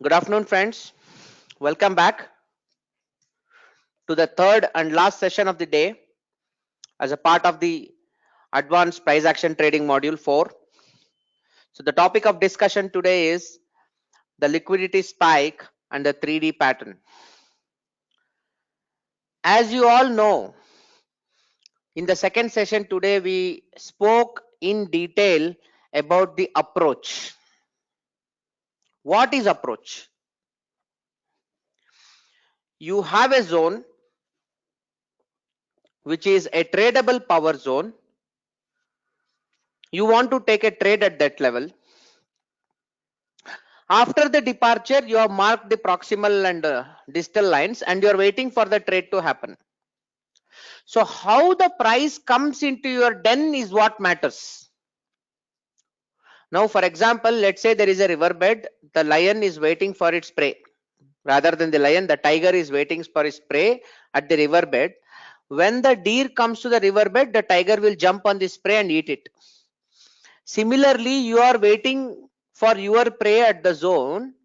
Good afternoon, friends. Welcome back to the third and last session of the day as a part of the Advanced Price Action Trading Module 4. So, the topic of discussion today is the liquidity spike and the 3D pattern. As you all know, in the second session today, we spoke in detail about the approach. What is approach? You have a zone which is a tradable power zone. You want to take a trade at that level. After the departure, you have marked the proximal and distal lines and you are waiting for the trade to happen. So how the price comes into your den is what matters. Now, for example, let's say there is a riverbed. The lion is waiting for its prey. Rather than the lion, the tiger is waiting for its prey at the riverbed. When the deer comes to the riverbed, the tiger will jump on this prey and eat it. Similarly, you are waiting for your prey at the zone.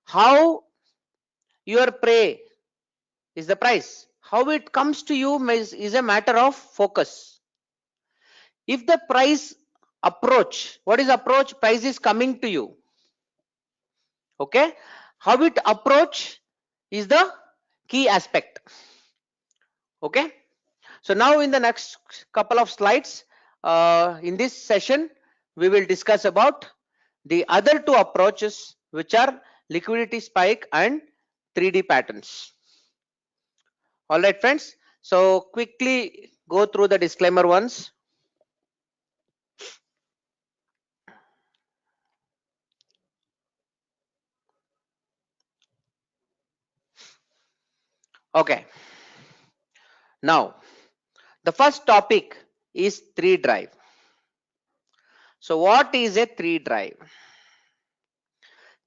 How your prey is the price. How it comes to you is a matter of focus. If the price approach, what is approach? Price is coming to you. Okay. How it approach is the key aspect. Okay. So now in the next couple of slides, in this session, we will discuss about the other two approaches, which are liquidity spike and 3D patterns. All right, friends. So quickly go through the disclaimer once. Okay. Now, the first topic is 3 drive. So what is a 3 drive?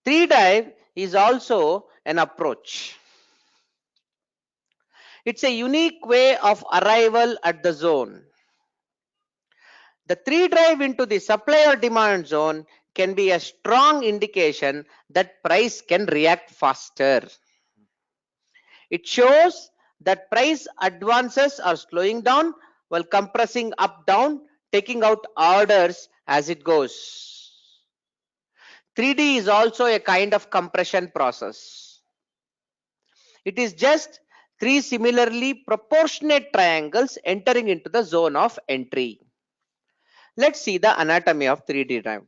3 drive is also an approach. It's a unique way of arrival at the zone. The 3 drive into the supply or demand zone can be a strong indication that price can react faster. It shows that price advances are slowing down while compressing up down, taking out orders as it goes. 3D is also a kind of compression process. It is just three similarly proportionate triangles entering into the zone of entry. Let's see the anatomy of 3D drive.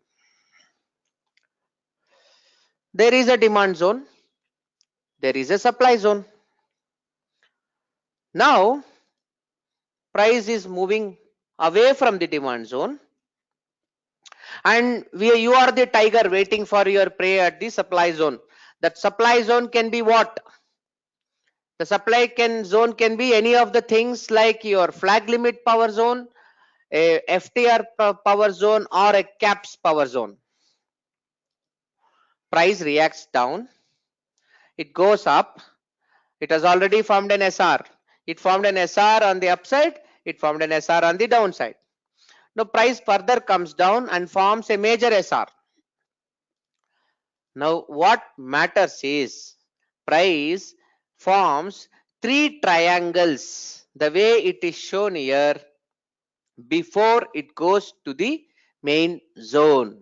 There is a demand zone. There is a supply zone. Now, price is moving away from the demand zone. And you are the tiger waiting for your prey at the supply zone. That supply zone can be what? The zone can be any of the things like your flag limit power zone, a FTR power zone, or a caps power zone. Price reacts down. It goes up. It has already formed an SR. It formed an SR on the upside. It formed an SR on the downside. Now price further comes down and forms a major SR. Now what matters is price forms three triangles the way it is shown here before it goes to the main zone.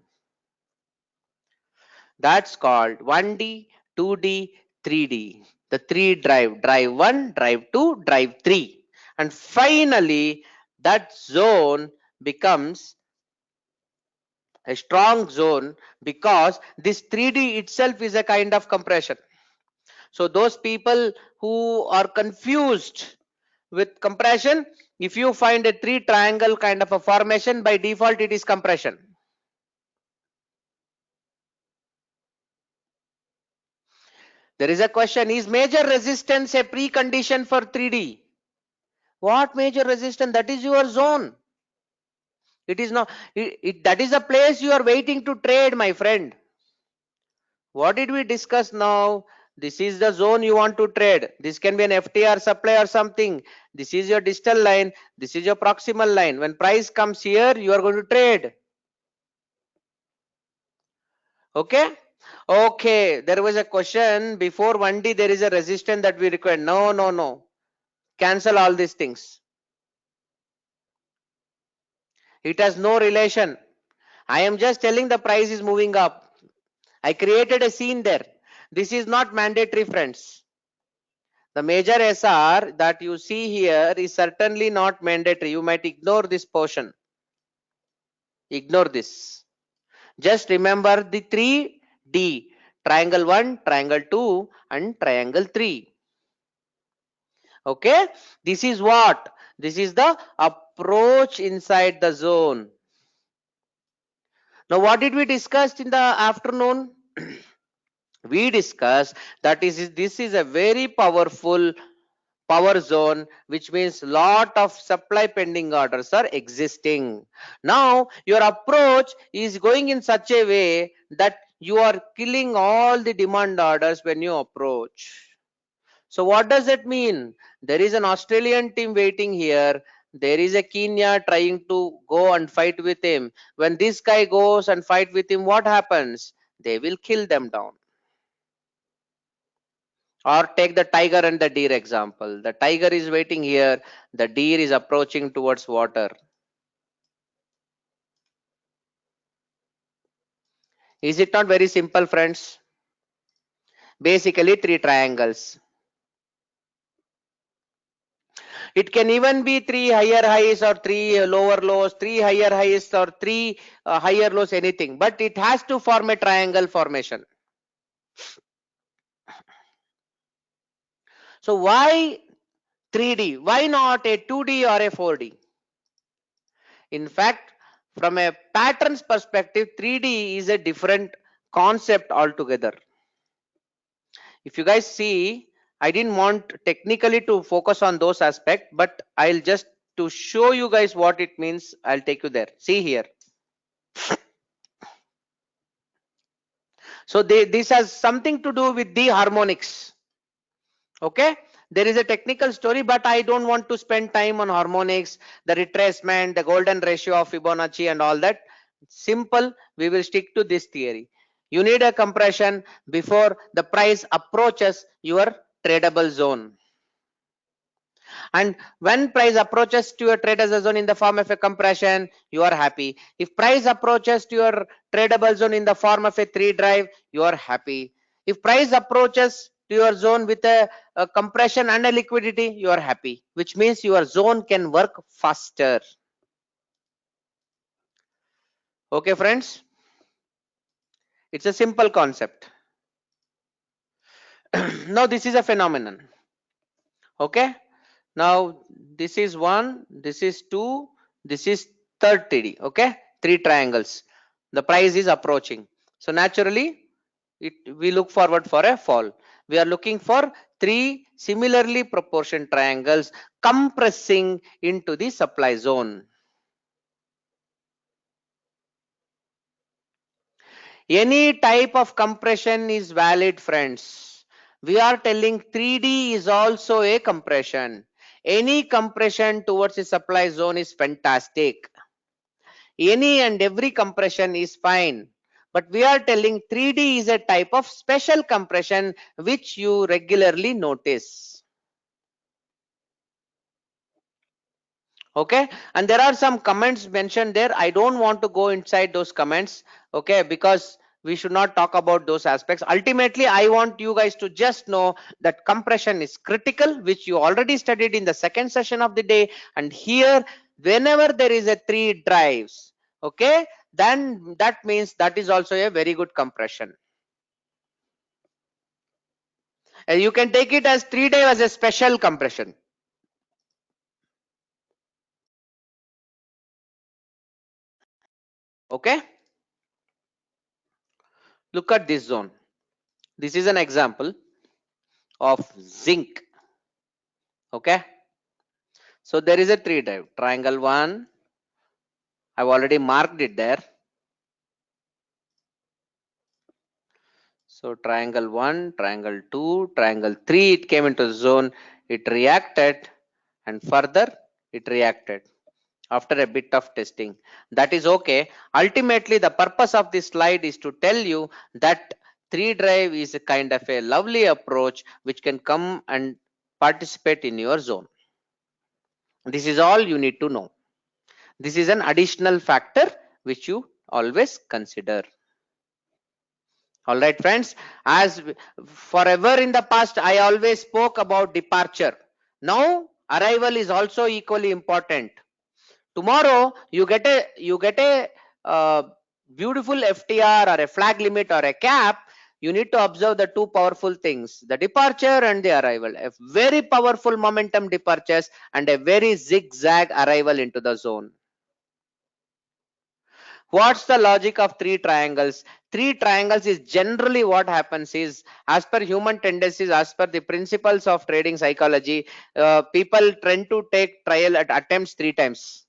That's called 1D, 2D, 3D. The 3 drive 1, drive 2, drive 3. And finally that zone becomes a strong zone because this 3D itself is a kind of compression. So those people who are confused with compression, if you find a 3 triangle kind of a formation, by default it is compression. There is a question, is major resistance a precondition for 3D? What major resistance? That is your zone. It is not, that is a place you are waiting to trade, my friend. What did we discuss now? This is the zone you want to trade. This can be an FTR supply or something. This is your distal line. This is your proximal line. When price comes here, you are going to trade. Okay. Okay, there was a question before 1D there is a resistance that we require. No, no, no. Cancel all these things. It has no relation. I am just telling the price is moving up. I created a scene there. This is not mandatory, friends. The major SR that you see here is certainly not mandatory. You might ignore this portion. Ignore this. Just remember the 3D. Triangle 1, triangle 2 and triangle 3. Okay. This is what? This is the approach inside the zone. Now what did we discuss in the afternoon? We discussed that this is a very powerful power zone, which means lot of supply pending orders are existing. Now your approach is going in such a way that you are killing all the demand orders when you approach. So what does it mean? There is an Australian team waiting here. There is a Kenya trying to go and fight with him. When this guy goes and fight with him, what happens? They will kill them down. Or take the tiger and the deer example. The tiger is waiting here. The deer is approaching towards water. Is it not very simple, friends? Basically, three triangles. It can even be three higher highs or three lower lows, three higher highs or three higher lows, anything. But it has to form a triangle formation. So why 3D? Why not a 2D or a 4D? In fact, from a patterns perspective, 3D is a different concept altogether. If you guys see, I didn't want technically to focus on those aspects, but I'll just to show you guys what it means, I'll take you there. See here. So this has something to do with the harmonics. Okay, there is a technical story, but I don't want to spend time on harmonics, the retracement, the golden ratio of Fibonacci and all that. Simple, we will stick to this theory. You need a compression before the price approaches your tradable zone. And when price approaches to your tradable zone in the form of a compression, you are happy. If price approaches to your tradable zone in the form of a 3 drive, you are happy. If price approaches to your zone with a compression and a liquidity, you are happy, which means your zone can work faster. Okay, friends, it's a simple concept. Now this is a phenomenon. Okay, now this is 1, this is 2, this is third TD. Okay, three triangles. The price is approaching, so naturally we look forward for a fall. We are looking for three similarly proportioned triangles compressing into the supply zone. Any type of compression is valid, friends. We are telling 3D is also a compression. Any compression towards the supply zone is fantastic. Any and every compression is fine. But we are telling 3D is a type of special compression which you regularly notice. Okay, and there are some comments mentioned there. I don't want to go inside those comments, okay, because we should not talk about those aspects. Ultimately, I want you guys to just know that compression is critical, which you already studied in the second session of the day. And here, whenever there is a 3 drives, okay, then that means that is also a very good compression. And you can take it as 3 drive as a special compression. Okay, look at this zone. This is an example of zinc. Okay, so there is a 3 drive, triangle 1. I've already marked it there. So triangle 1, triangle 2, triangle 3, it came into the zone, it reacted, and further it reacted after a bit of testing. That is okay. Ultimately, the purpose of this slide is to tell you that 3 drive is a kind of a lovely approach which can come and participate in your zone. This is all you need to know. This is an additional factor which you always consider. All right, friends, as forever in the past, I always spoke about departure. Now, arrival is also equally important. Tomorrow, you get a beautiful FTR or a flag limit or a cap. You need to observe the two powerful things, the departure and the arrival. A very powerful momentum departures and a very zigzag arrival into the zone. What's the logic of three triangles? Three triangles is generally what happens is, as per human tendencies, as per the principles of trading psychology, people tend to take trial at attempts 3 times.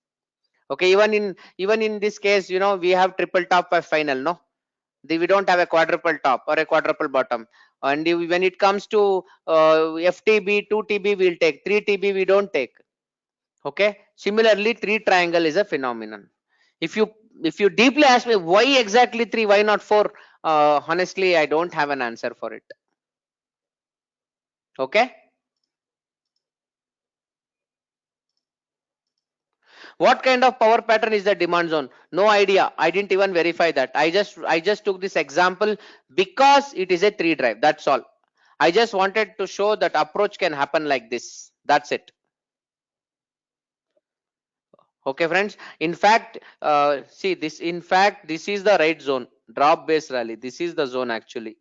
Okay, even in this case, we have triple top by final, no? We don't have a quadruple top or a quadruple bottom. And when it comes to FTB, 2 TB we'll take, 3 TB we don't take. Okay, similarly, three triangle is a phenomenon. If you deeply ask me why exactly 3, why not 4, honestly I don't have an answer for it. Okay, what kind of power pattern is the demand zone? No idea, I didn't even verify that. I just took this example because it is a 3 drive, that's all. I just wanted to show that approach can happen like this, that's it. Okay, friends, in fact, see this, in fact this is the right zone, drop base rally, this is the zone actually.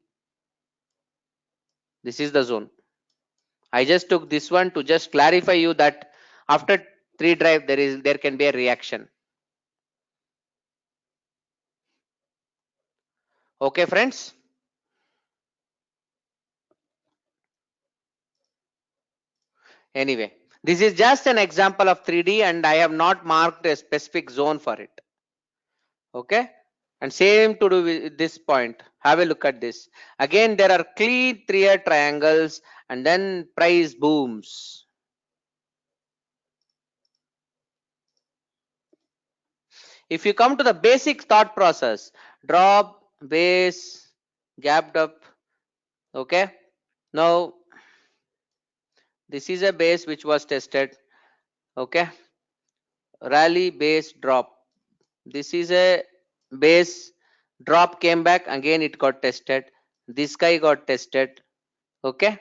This is the zone. I just took this one to just clarify you that after 3 drive there can be a reaction. Okay, friends. Anyway, this is just an example of 3D and I have not marked a specific zone for it. Okay, and same to do with this point. Have a look at this. Again, there are clean 3 triangles and then price booms. If you come to the basic thought process, drop, base, gapped up. Okay, now this is a base which was tested. Okay, rally, base, drop. This is a base, drop, came back again, it got tested. This guy got tested. Okay,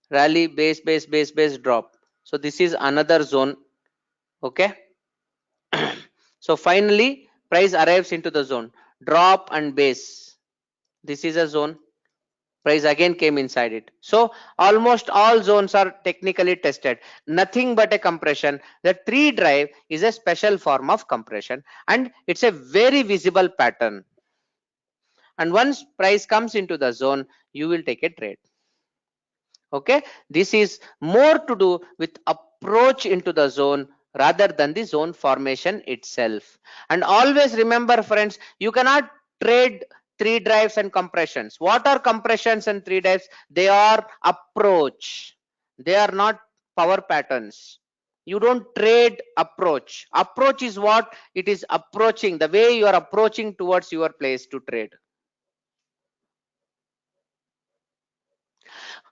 rally, base, base, base, base, drop. So this is another zone. Okay, so finally price arrives into the zone, drop and base. This is a zone, price again came inside it. So almost all zones are technically tested, nothing but a compression. The 3 drive is a special form of compression and it's a very visible pattern. And once price comes into the zone, you will take a trade. Okay, this is more to do with approach into the zone rather than the zone formation itself. And always remember, friends, you cannot trade 3 drives and compressions. What are compressions and 3 drives? They are approach, they are not power patterns. You don't trade approach. Approach is what it is, approaching the way you are approaching towards your place to trade.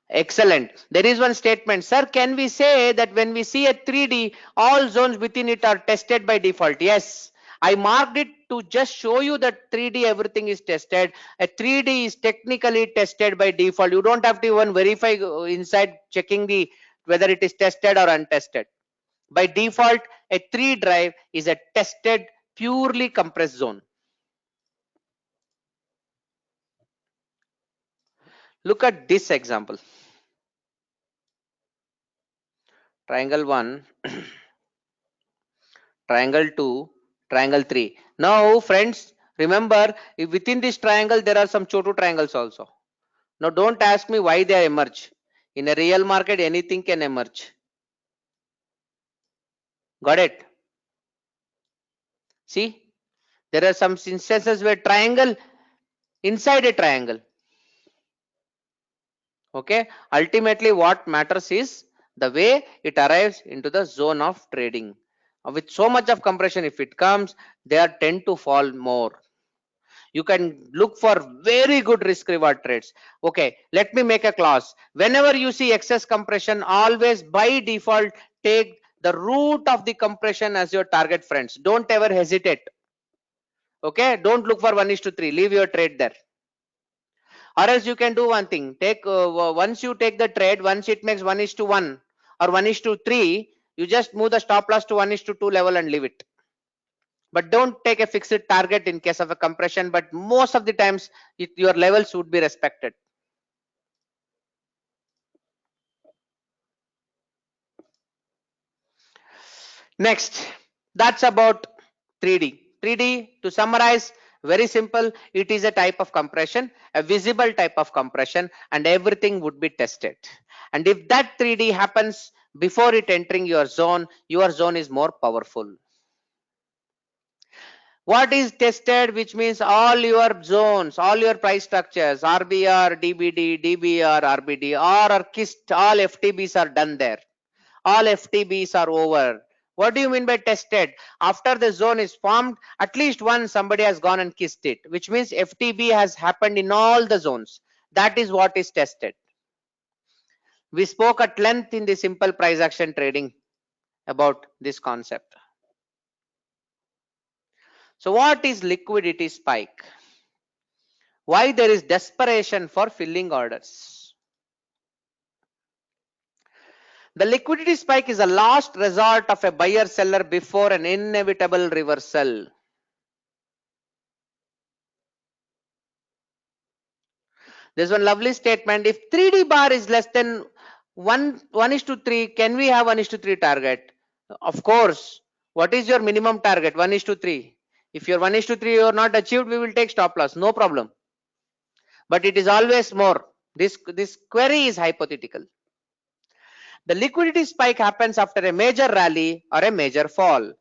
Excellent. There is one statement, sir. Can we say that when we see a 3D, all zones within it are tested by default? Yes. I marked it to just show you that 3D everything is tested. A 3D is technically tested by default. You don't have to even verify inside checking the whether it is tested or untested. By default, a 3 drive is a tested purely compressed zone. Look at this example. Triangle 1, triangle 2, triangle 3. Now friends, remember within this triangle there are some Chotu triangles also. Now don't ask me why they emerge. In a real market anything can emerge. Got it? See, there are some instances where triangle inside a triangle. Okay, ultimately what matters is the way it arrives into the zone of trading. With so much of compression, if it comes, they are tend to fall more. You can look for very good risk reward trades. Okay, let me make a clause. Whenever you see excess compression, always by default take the root of the compression as your target, friends. Don't ever hesitate. Okay, don't look for 1:3. Leave your trade there. Or else you can do one thing. Take once you take the trade, once it makes 1:1 or 1:3, you just move the stop loss to 1:2 level and leave it. But don't take a fixed target in case of a compression, but most of the times your levels would be respected. Next, that's about 3D. 3D, to summarize, very simple. It is a type of compression, a visible type of compression, and everything would be tested. And if that 3D happens before it entering your zone is more powerful. What is tested, which means all your zones, all your price structures, RBR, DBD, DBR, RBD, or KIST, all FTBs are done there. All FTBs are over. What do you mean by tested? After the zone is formed, at least once somebody has gone and kissed it, which means FTB has happened in all the zones. That is what is tested. We spoke at length in the simple price action trading about this concept. So what is liquidity spike? Why there is desperation for filling orders? The liquidity spike is a last resort of a buyer seller before an inevitable reversal. There's one lovely statement. If 3D bar is less than 1:3, can we have 1:3 target? Of course. What is your minimum target? 1:3. If your 1:3 you are not achieved, we will take stop loss. No problem. But it is always more. This query is hypothetical. The liquidity spike happens after a major rally or a major fall.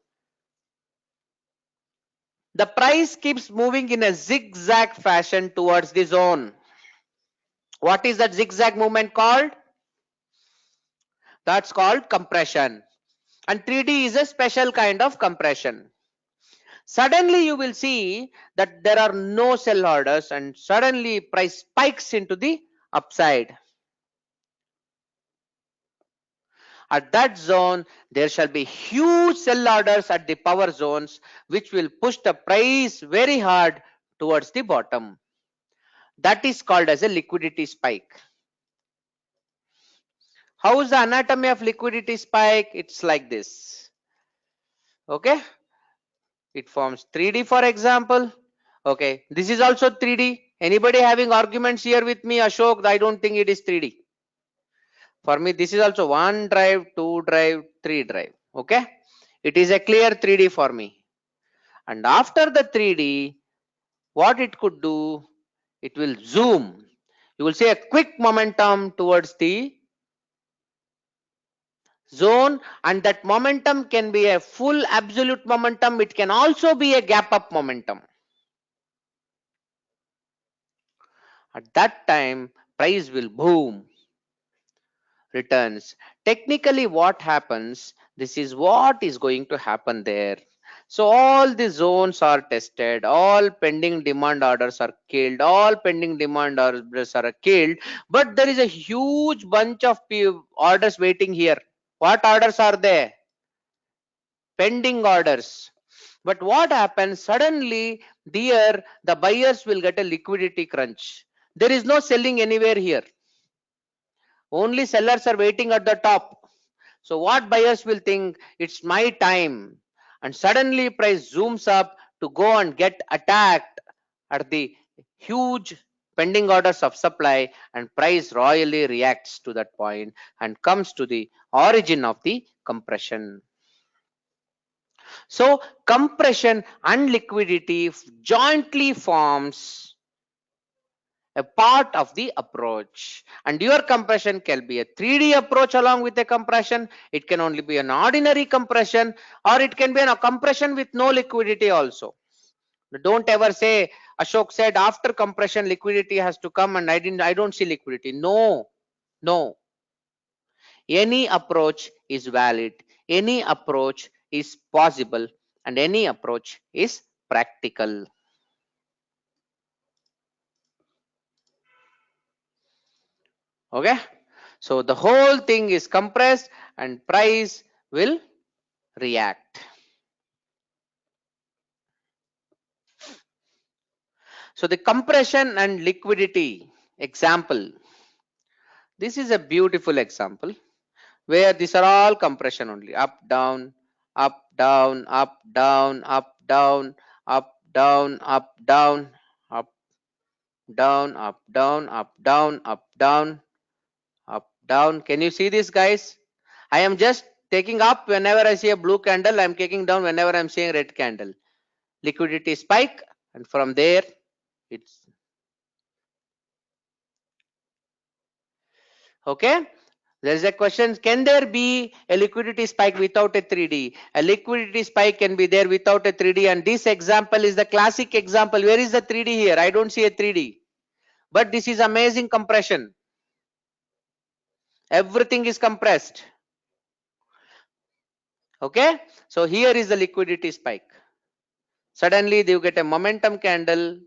The price keeps moving in a zigzag fashion towards the zone. What is that zigzag movement called? That's called compression. And 3D is a special kind of compression. Suddenly you will see that there are no sell orders and suddenly price spikes into the upside. At that zone, there shall be huge sell orders at the power zones, which will push the price very hard towards the bottom. That is called as a liquidity spike. How is the anatomy of liquidity spike? It's like this. Okay. It forms 3D, for example. Okay. This is also 3D. Anybody having arguments here with me, Ashok? I don't think it is 3D. For me, this is also 1 drive, 2 drive, 3 drive. Okay. It is a clear 3D for me. And after the 3D, what it could do, it will zoom. You will see a quick momentum towards the zone, and that momentum can be a full absolute momentum. It can also be a gap up momentum. At that time, price will boom, returns. Technically, what happens, this is what is going to happen there. So all the zones are tested, all pending demand orders are killed, all pending demand orders are killed, but there is a huge bunch of orders waiting here. What orders are there? Pending orders. But what happens, suddenly there the buyers will get a liquidity crunch. There is no selling anywhere here. Only sellers are waiting at the top. So what buyers will think, it's my time, and suddenly price zooms up to go and get attacked at the huge pending orders of supply, and price royally reacts to that point and comes to the origin of the compression. So compression and liquidity jointly forms a part of the approach, and your compression can be a 3D approach along with a compression. It can only be an ordinary compression, or it can be a compression with no liquidity also. Don't ever say Ashok said after compression liquidity has to come and I don't see liquidity. No, any approach is valid, any approach is possible, and any approach is practical. Okay, so the whole thing is compressed and price will react. So the compression and liquidity example, this is a beautiful example where these are all compression only, up down, up down, up down, up down, up down, up down, up down, up down, up down, up down, up down. Can you see this, guys? I am just taking up whenever I see a blue candle, I am taking down whenever I am seeing red candle. Liquidity spike, and from there it's okay. There is a question, can there be a liquidity spike without a 3D? A liquidity spike can be there without a 3D, and this example is the classic example. Where is the 3D here? I don't see a 3D, but this is amazing compression. Everything is compressed. Okay, so here is the liquidity spike. Suddenly you get a momentum candle,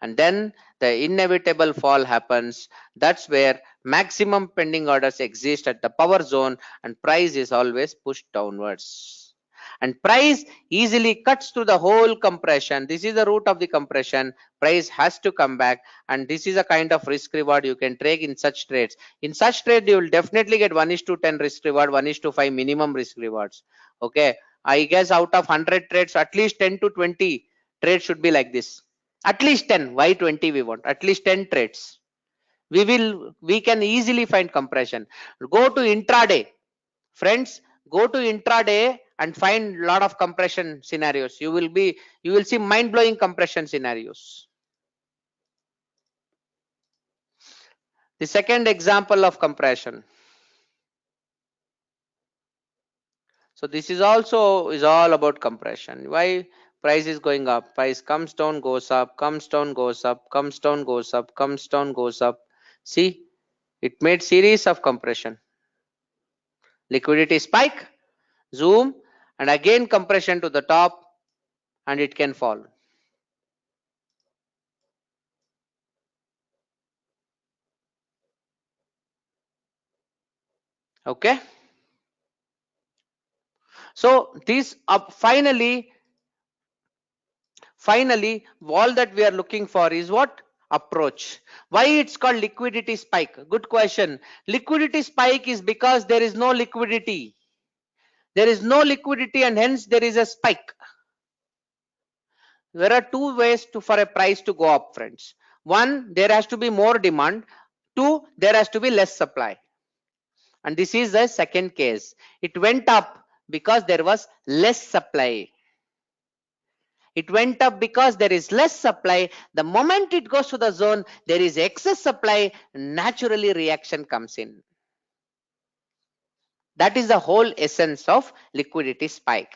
and then the inevitable fall happens. That's where maximum pending orders exist at the power zone, and price is always pushed downwards. And price easily cuts through the whole compression. This is the root of the compression. Price has to come back, and this is a kind of risk reward you can take in such trades. In such trade, you will definitely get 1:10 risk reward, 1:5 minimum risk rewards. Okay, I guess out of 100 trades, at least 10 to 20 trades should be like this. At least 10. Why 20 we want? At least 10 trades. We can easily find compression. Go to intraday. Friends, go to intraday and find lot of compression scenarios. You will see mind-blowing compression scenarios. The second example of compression. So this is also is all about compression. Why price is going up? Price comes down, goes up, comes down, goes up, comes down, goes up, comes down, goes up. See, it made series of compression. Liquidity spike, zoom, and again compression to the top, and it can fall. Okay. So this up finally all that we are looking for is what? Approach. Why it's called liquidity spike? Good question. Liquidity spike is because there is no liquidity. There is no liquidity, and hence there is a spike. There are two ways for a price to go up, friends. One, there has to be more demand. Two, there has to be less supply. And this is the second case. It went up because there was less supply. It went up because there is less supply. The moment it goes to the zone, there is excess supply. Naturally, reaction comes in. That is the whole essence of liquidity spike.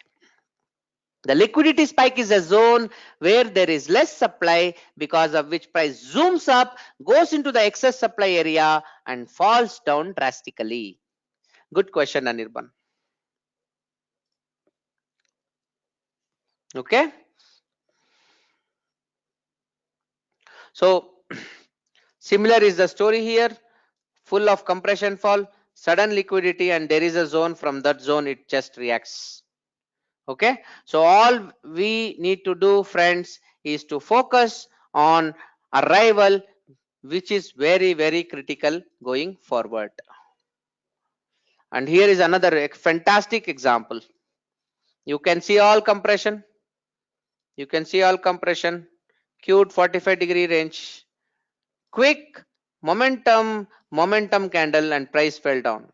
The liquidity spike is a zone where there is less supply, because of which price zooms up, goes into the excess supply area, and falls down drastically. Good question, Anirban. Okay. So similar is the story here. Full of compression fall, sudden liquidity, and there is a zone. From that zone it just reacts. Okay, so all we need to do, friends, is to focus on arrival, which is very critical going forward. And here is another fantastic example. You can see all compression. You can see all compression. Cute 45-degree range. Quick momentum candle, and price fell down.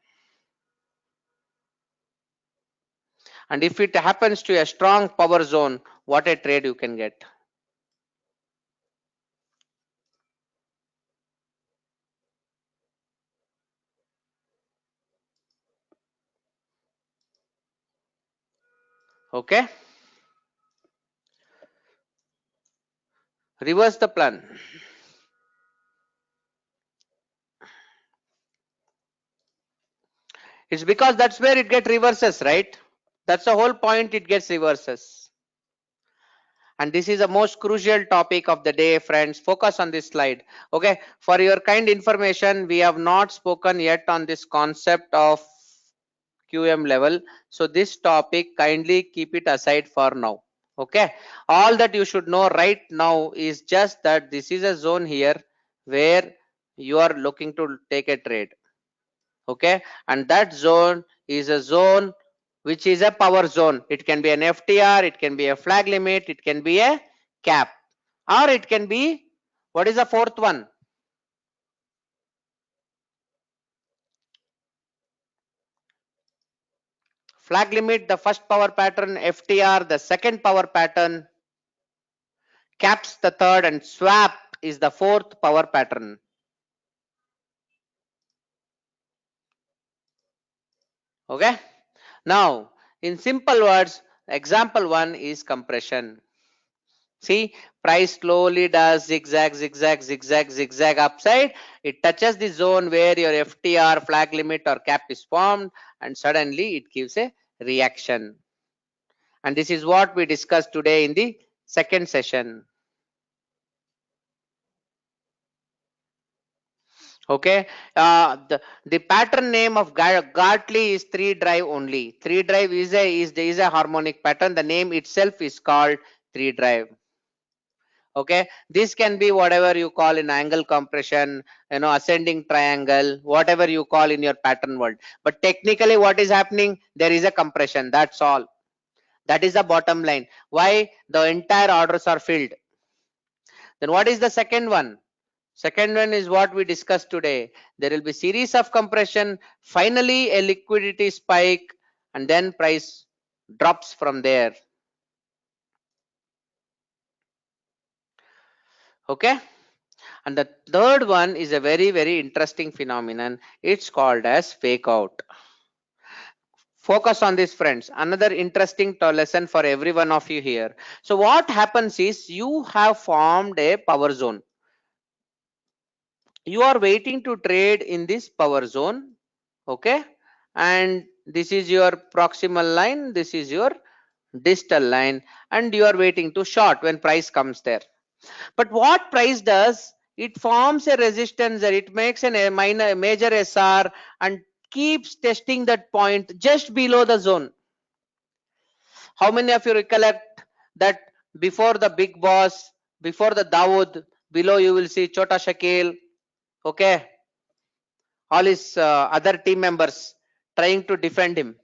And if it happens to a strong power zone, what a trade you can get. Okay. Reverse the plan. It's because that's where it gets reverses, right? That's the whole point, it gets reverses. And this is the most crucial topic of the day, friends. Focus on this slide. Okay, for your kind information, we have not spoken yet on this concept of QM level. So this topic, kindly keep it aside for now. Okay, all that you should know right now is just that this is a zone here where you are looking to take a trade. Okay, and that zone is a zone which is a power zone. It can be an FTR, it can be a flag limit, it can be a cap, or it can be, what is the fourth one? Flag limit, the first power pattern, FTR, the second power pattern, caps the third, and swap is the fourth power pattern. Okay, now in simple words, example one is compression. See, price slowly does zigzag, zigzag, zigzag, zigzag upside. It touches the zone where your FTR, flag limit, or cap is formed, and suddenly it gives a reaction. And this is what we discussed today in the second session. Okay, the pattern name of Gartley is 3 drive only. 3 drive is a harmonic pattern. The name itself is called 3 drive. Okay, this can be whatever you call in angle compression, ascending triangle, whatever you call in your pattern world. But technically what is happening, there is a compression, that's all. That is the bottom line, why the entire orders are filled. Then what is the second one? Second one is what we discussed today. There will be series of compression, finally a liquidity spike, and then price drops from there. Okay, and the third one is a very interesting phenomenon. It's called as fake out. Focus on this, friends. Another interesting lesson for every one of you here. So what happens is you have formed a power zone. You are waiting to trade in this power zone. Okay, and this is your proximal line, this is your distal line, and you are waiting to short when price comes there. But what price does, it forms a resistance there, it makes a major SR and keeps testing that point just below the zone. How many of you recollect that before the big boss, before the Dawood, below you will see Chota Shakil, okay, all his other team members trying to defend him.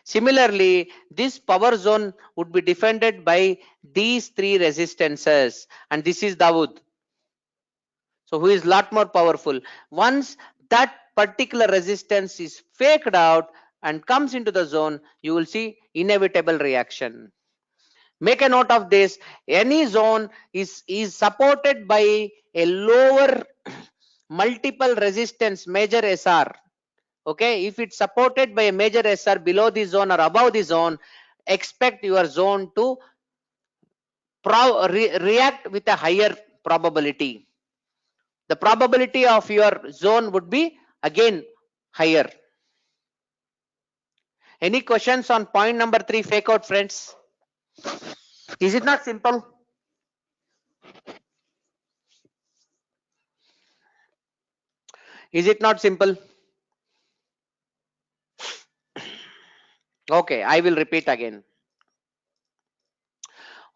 Similarly, this power zone would be defended by these three resistances, and this is Dawood. So who is lot more powerful. Once that particular resistance is faked out and comes into the zone, you will see inevitable reaction. Make a note of this. Any zone is supported by a lower multiple resistance major SR. Okay, if it's supported by a major SR below the zone or above the zone, expect your zone to react with a higher probability. The probability of your zone would be again higher. Any questions on point number 3, fake out, friends? Is it not simple? Is it not simple? Okay, I will repeat again.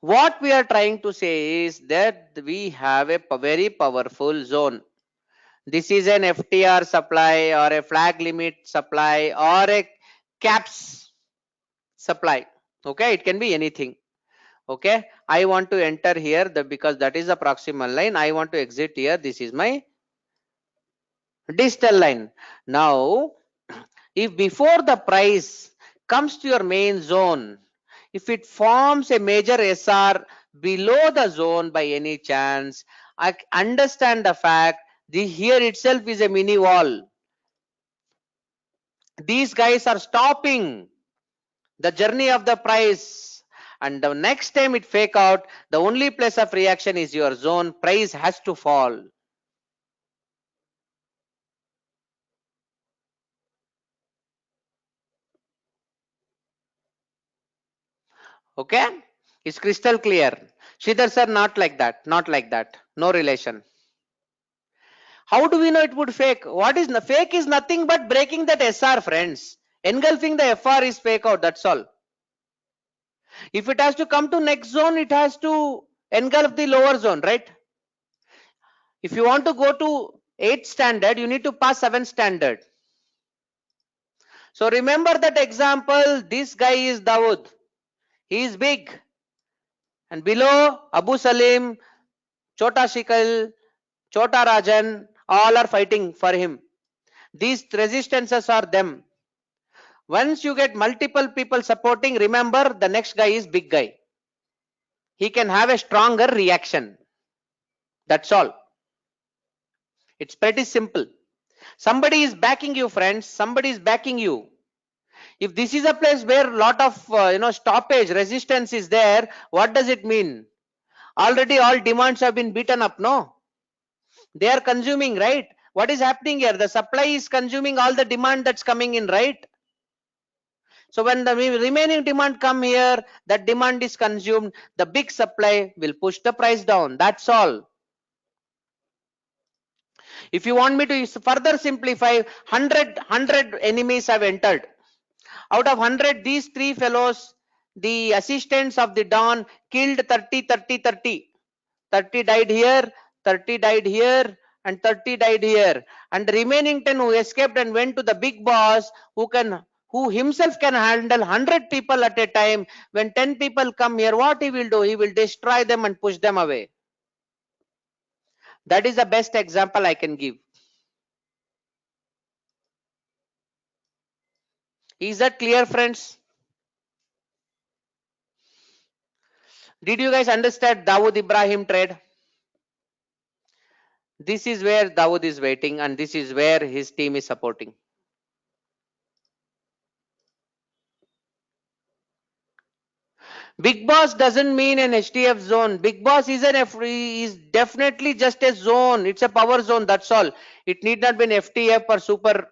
What we are trying to say is that we have a very powerful zone. This is an FTR supply or a flag limit supply or a caps supply. Okay, it can be anything. Okay, I want to enter here because that is the proximal line. I want to exit here. This is my distal line. Now, if before the price comes to your main zone, if it forms a major SR below the zone by any chance, I understand the fact here itself is a mini wall. These guys are stopping the journey of the price, and the next time it fake out, the only place of reaction is your zone. Price has to fall. Okay, It's crystal clear. Sridhar sir, not like that. Not like that. No relation. How do we know it would fake? What is fake is nothing but breaking that SR, friends. Engulfing the FR is fake out. That's all. If it has to come to next zone, it has to engulf the lower zone, right? If you want to go to 8th standard, you need to pass 7th standard. So remember that example. This guy is Dawood. He is big. And below Abu Salim, Chota Shikal, Chota Rajan, all are fighting for him. These resistances are them. Once you get multiple people supporting, remember the next guy is big guy. He can have a stronger reaction. That's all. It's pretty simple. Somebody is backing you, friends. Somebody is backing you. If this is a place where a lot of stoppage resistance is there, what does it mean? Already all demands have been beaten up, no? They are consuming, right? What is happening here? The supply is consuming all the demand that's coming in, right? So when the remaining demand come here, that demand is consumed, the big supply will push the price down. That's all. If you want me to further simplify, 100 enemies have entered. Out of 100, these three fellows, the assistants of the Dawn, killed 30, 30, 30. 30 died here, 30 died here, and 30 died here. And the remaining 10 who escaped and went to the big boss, who himself can handle 100 people at a time. When 10 people come here, what he will do? He will destroy them and push them away. That is the best example I can give. Is that clear, friends? Did you guys understand Dawood Ibrahim trade? This is where Dawood is waiting, and this is where his team is supporting. Big boss doesn't mean an HDF zone. Big boss is is definitely just a zone. It's a power zone. That's all. It need not be an FTF or super.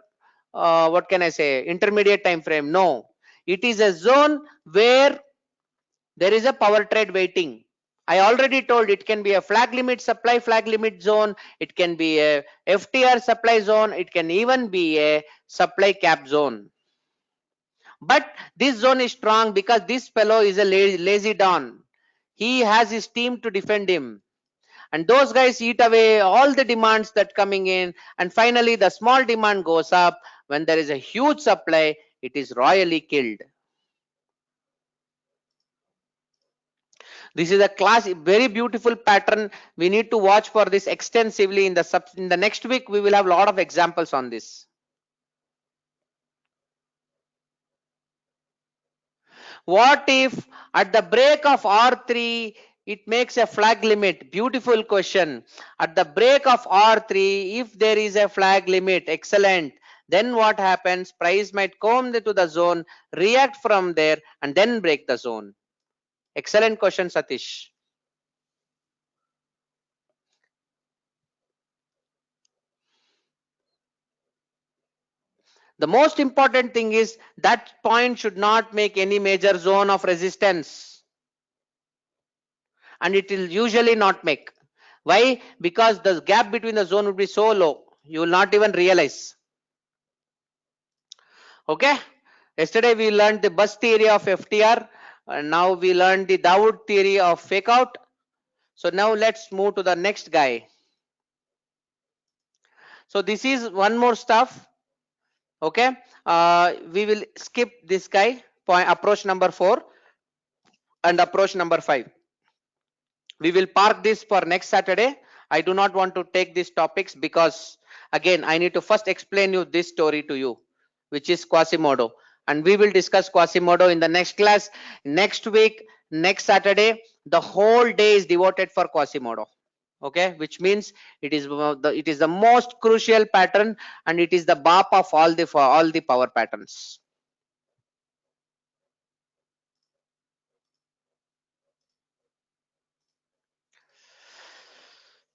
What can I say? Intermediate time frame. No, it is a zone where there is a power trade waiting. I already told it can be a flag limit supply flag limit zone. It can be a FTR supply zone. It can even be a supply cap zone. But this zone is strong because this fellow is a lazy Don. He has his team to defend him. And those guys eat away all the demands that coming in. And finally, the small demand goes up. When there is a huge supply, it is royally killed. This is a very beautiful pattern. We need to watch for this extensively in the next week. We will have a lot of examples on this. What if at the break of R3 it makes a flag limit? Beautiful question. At the break of R3, if there is a flag limit, excellent. Then what happens? Price might come to the zone, react from there, and then break the zone. Excellent question, Satish. The most important thing is that point should not make any major zone of resistance. And it will usually not make. Why? Because the gap between the zone would be so low, you will not even realize. Okay. Yesterday we learned the bus theory of FTR, and now we learned the Dawood theory of fake out. So now let's move to the next guy. So this is one more stuff. Okay. We will skip this guy, approach number 4 and approach number 5. We will park this for next Saturday. I do not want to take these topics because again I need to first explain you this story to you, which is Quasimodo, and we will discuss Quasimodo in the next class. Next week, next Saturday, the whole day is devoted for Quasimodo. Okay, which means it is the most crucial pattern, and it is the BAP of all the power patterns.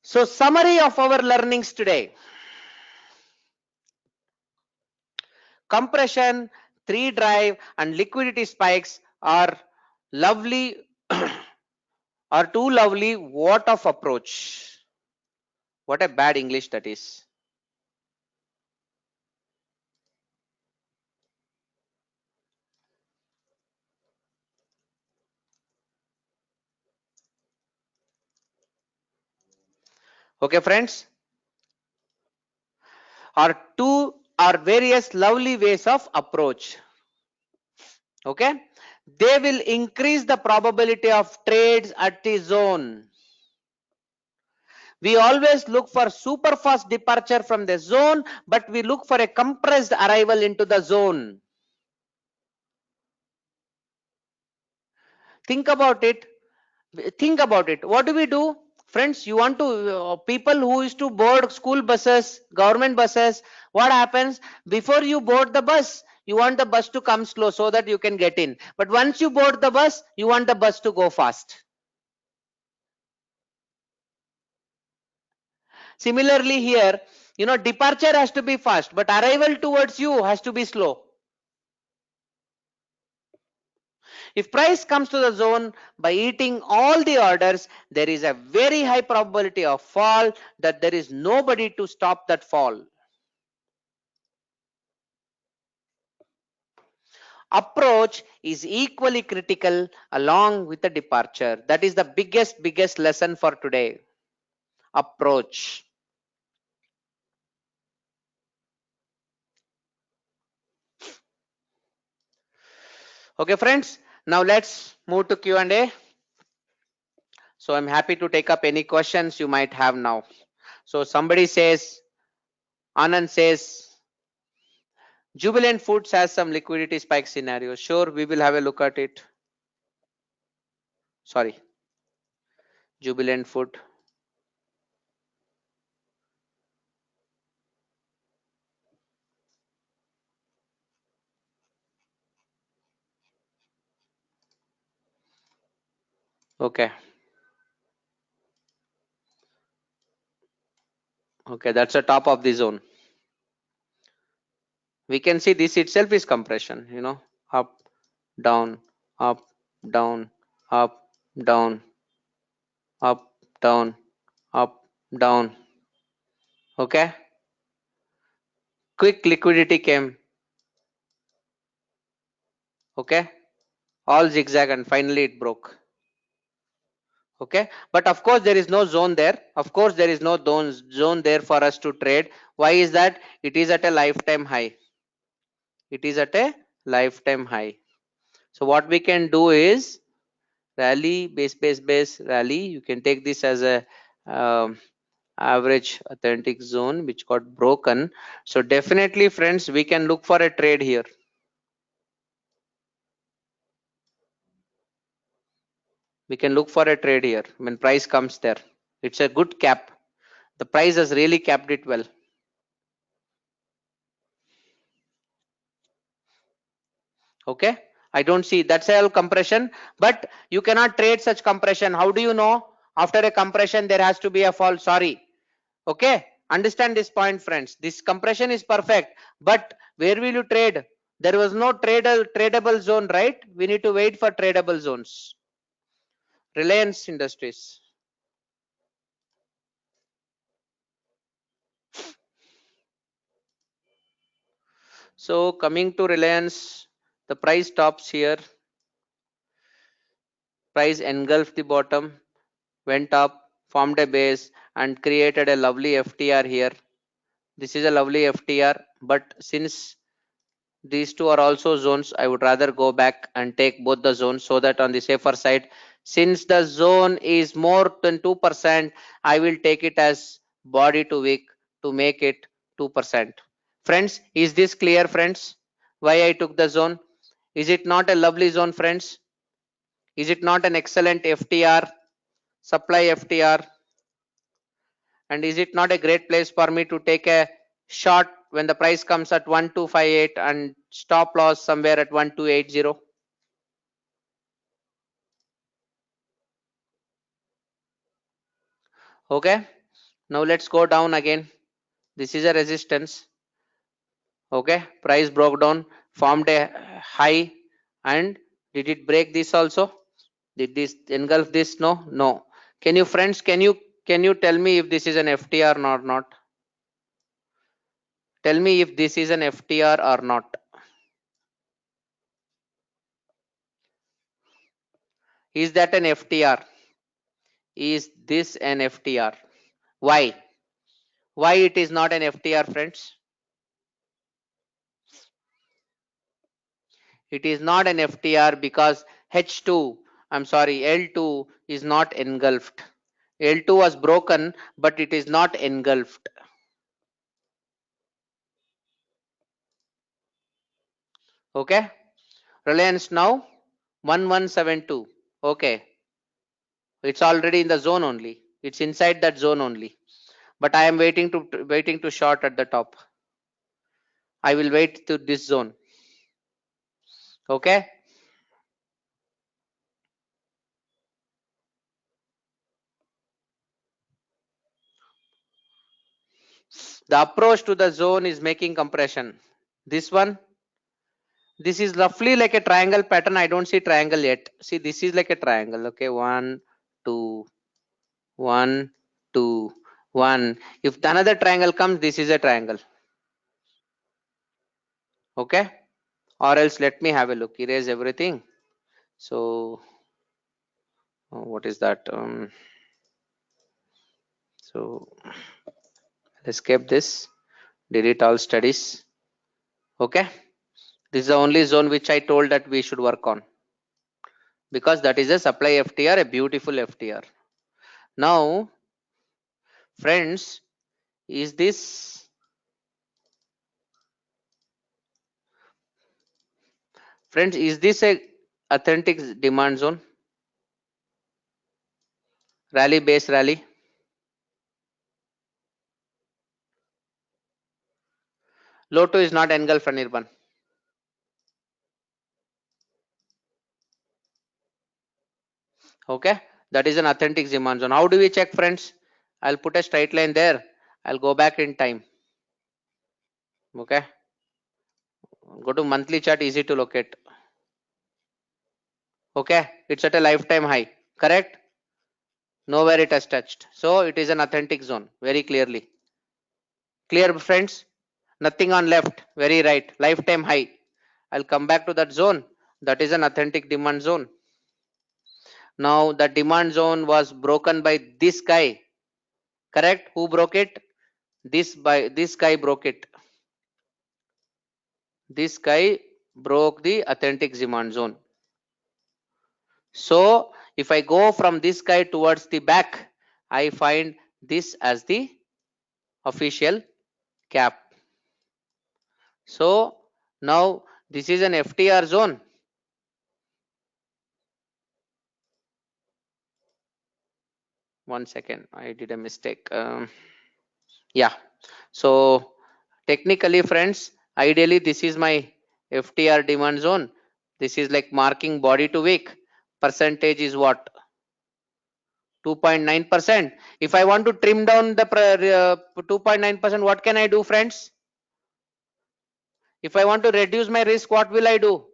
So summary of our learnings today. Compression, 3 drive and liquidity spikes are lovely or too lovely, what of approach? What a bad English that is. Okay, friends, or two or various lovely ways of approach. Okay, they will increase the probability of trades at the zone. We always look for super fast departure from the zone, but we look for a compressed arrival into the zone. Think about it. Think about it. What do we do? Friends, you want to, people who used to board school buses, government buses, what happens? Before you board the bus, you want the bus to come slow so that you can get in. But once you board the bus, you want the bus to go fast. Similarly here, departure has to be fast, but arrival towards you has to be slow. If price comes to the zone by eating all the orders, there is a very high probability of fall, that there is nobody to stop that fall. Approach is equally critical along with the departure. That is the biggest lesson for today. Approach. Okay, friends. Now let's move to Q&A. So I'm happy to take up any questions you might have now. So somebody says, Anand says, Jubilant Foods has some liquidity spike scenario. Sure, we will have a look at it. Sorry, Jubilant Food. Okay. Okay, that's the top of the zone. We can see this itself is compression, up, down, up, down, up, down, up, down, up, down. Okay. Quick liquidity came. Okay. All zigzag and finally it broke. Okay, but of course there is no zone there. Of course there is no zone there for us to trade. Why is that? It is at a lifetime high. It is at a lifetime high. So what we can do is rally, base rally. You can take this as a average authentic zone which got broken. So definitely, friends, we can look for a trade here. We can look for a trade here when price comes there. It's a good cap. The price has really capped it well. Okay, I don't see, that's a compression, but you cannot trade such compression. How do you know after a compression there has to be a fall? Sorry. Okay, understand this point, friends. This compression is perfect, but where will you trade? There was no tradable zone, right? We need to wait for tradable zones. Reliance Industries. So coming to Reliance, the price stops here. Price engulfed the bottom, went up, formed a base and created a lovely FTR here. This is a lovely FTR, but since these two are also zones, I would rather go back and take both the zones so that on the safer side, since the zone is more than 2%, I will take it as body to wick to make it 2%. Friends, is this clear, friends? Why I took the zone? Is it not a lovely zone, friends? Is it not an excellent FTR, supply FTR? And is it not a great place for me to take a short when the price comes at 1258 and stop loss somewhere at 1280? Okay, now let's go down again. This is a resistance. Okay, price broke down, formed a high, and did it break this also? Did this engulf this? No, no. Can you friends, can you tell me if this is an FTR or not? Tell me if this is an FTR or not. Is that an FTR? Is this an FTR? Why? Why it is not an FTR, friends? It is not an FTR because H2, I'm sorry, L2 is not engulfed. L2 was broken, but it is not engulfed. Okay. Reliance now 1172. Okay. It's already in the zone only. It's inside that zone only. But I am waiting to short at the top. I will wait to this zone. Okay. The approach to the zone is making compression. This one, this is roughly like a triangle pattern. I don't see triangle yet. See, this is like a triangle. Okay, 1 2 1 2 1. If another triangle comes, this is a triangle. Okay, or else let me have a look. Erase everything. So what is that? So escape this, delete all studies. Okay, this is the only zone which I told that we should work on, because that is a supply FTR, a beautiful FTR. Now friends, is this a authentic demand zone? Rally base rally. Low 2 is not engulfed, Anirban. Okay, that is an authentic demand zone. How do we check, friends? I'll put a straight line there. I'll go back in time. Okay, go to monthly chart, easy to locate. Okay, it's at a lifetime high, correct? Nowhere it has touched, so it is an authentic zone, very clearly. Clear, friends? Nothing on left, very right, lifetime high. I'll come back to that zone. That is an authentic demand zone. Now the demand zone was broken by this guy, correct? Who broke it? This guy broke it. This guy broke the authentic demand zone. So if I go from this guy towards the back, I find this as the official cap. So now this is an FTR zone. One second, I did a mistake. Yeah, so technically, friends, ideally this is my FTR demand zone. This is like marking body to wick. Percentage is what? 2.9%. If I want to trim down the 2.9%, what can I do, friends? If I want to reduce my risk, what will I do?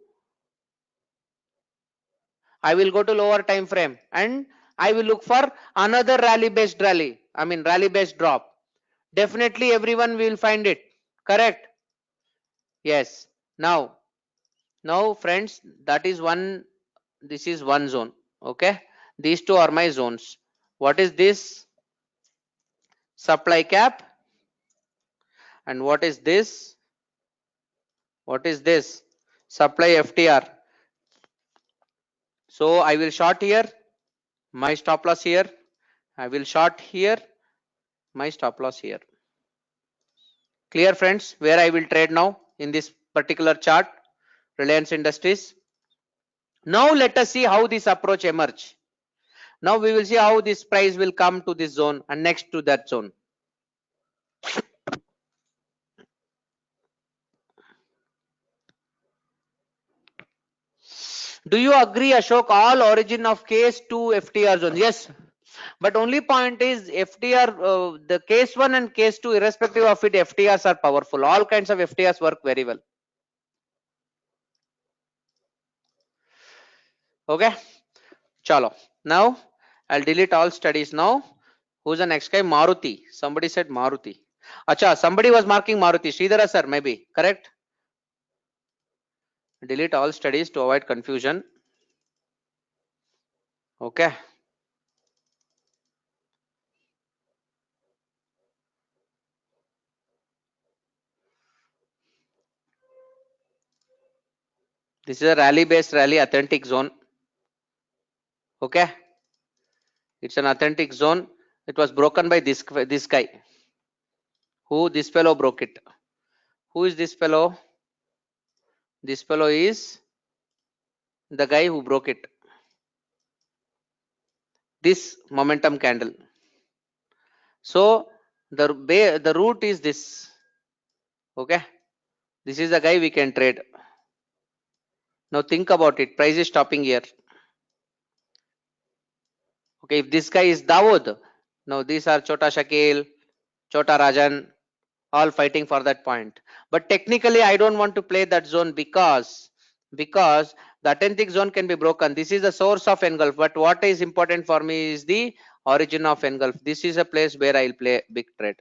I will go to lower time frame and I will look for another rally based drop. Definitely everyone will find it, correct? Yes. Now friends, that is one, this is one zone. Okay, these two are my zones. What is this? Supply cap. And what is this? What is this? Supply FTR. So I will short here, my stop loss here. I will short here, my stop loss here. Clear, friends, where I will trade now in this particular chart, Reliance Industries. Now let us see how this approach emerge. Now we will see how this price will come to this zone and next to that zone. Do you agree, Ashok, all origin of case 2 FTR zone? Yes, but only point is FTR, the case 1 and case 2, irrespective of it, FTRs are powerful. All kinds of FTRs work very well. Okay, Chalo. Now I'll delete all studies now. Who's the next guy? Maruti. Somebody said Maruti. Acha, somebody was marking Maruti. Sridhara sir, maybe. Correct? Delete all studies to avoid confusion. Okay. This is a rally based rally authentic zone. Okay. It's an authentic zone. It was broken by this guy. Who? This fellow broke it. Who is this fellow? This fellow is the guy who broke it. This momentum candle. So the route is this. Okay. This is the guy we can trade. Now think about it. Price is stopping here. Okay. If this guy is Dawood, now these are Chota Shakil, Chota Rajan, all fighting for that point. But technically, I don't want to play that zone because the authentic zone can be broken. This is the source of engulf. But what is important for me is the origin of engulf. This is a place where I'll play big trade.